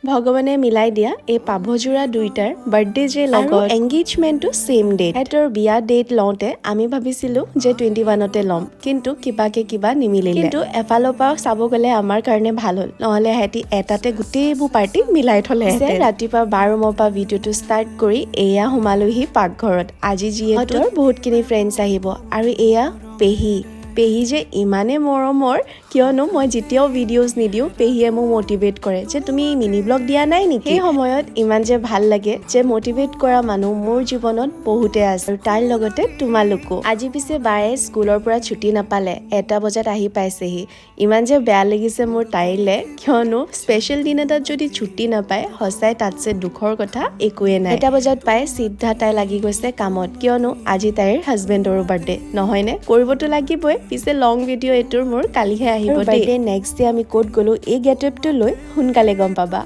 ভগৱানে মিলাই দিয়া এই পাভযোৰা দুইটাৰ বাৰ্থডে যে লগত এংগেজমেণ্টটো ছেম ডেট। সিহঁতৰ বিয়া ডেট লওঁতে আমি ভাবিছিলো যে 21তে ল'ম, কিন্তু কিবা নিমিলিলে। কিন্তু এফালৰ পৰা চাব গ'লে আমাৰ কাৰণে ভাল হ'ল, নহ'লে সিহঁতি এটাতে গোটেইবোৰ পাৰ্টি মিলাই থলে। ৰাতিপুৱা 12 ৰুমৰ পৰা ভিডিঅ'টো ষ্টাৰ্ট কৰি এয়া সোমালোহি পাকঘৰত। আজি যিহেতু বহুতখিনি ফ্ৰেণ্ডছ আহিব, আৰু এয়া পেহী যে ইমানে মৰমৰ, কিয়নো মই যেতিয়াও ভিডিঅ'জ নিদিওঁ পেহীয়ে মোক মটিভেট কৰে যে তুমি মিনি ব্লগ দিয়া নাই নেকি। সেই সময়ত ইমান যে ভাল লাগে যে মটিভেট কৰা মানুহ মোৰ জীৱনত বহুতে আছে, আৰু তাৰ লগতে তোমালোকো। আজি পিছে বায়ে স্কুলৰ পৰা ছুটি নাপালে, 1টা বজাত আহি পাইছেহি। ইমান যে বেয়া লাগিছে মোৰ তাইলে, কিয়নো স্পেচিয়েল দিন এটাত যদি ছুটি নাপায় সঁচাই তাতছে দুখৰ কথা একোৱে নাই। 1টা বজাত পাই চিধা তাই লাগি গৈছে কামত, কিয়নো আজি তাইৰ হাজবেণ্ডৰো বাৰ্থডে, নহয়নে? কৰিবতো লাগিবই। পিছে লং ভিডিঅ' এইটোৰ মোৰ কালিহে আহিব দেই। নেক্সট ডে আমি ক'ত গ'লো এই গেটআপটো লৈ সোনকালে গম পাবা।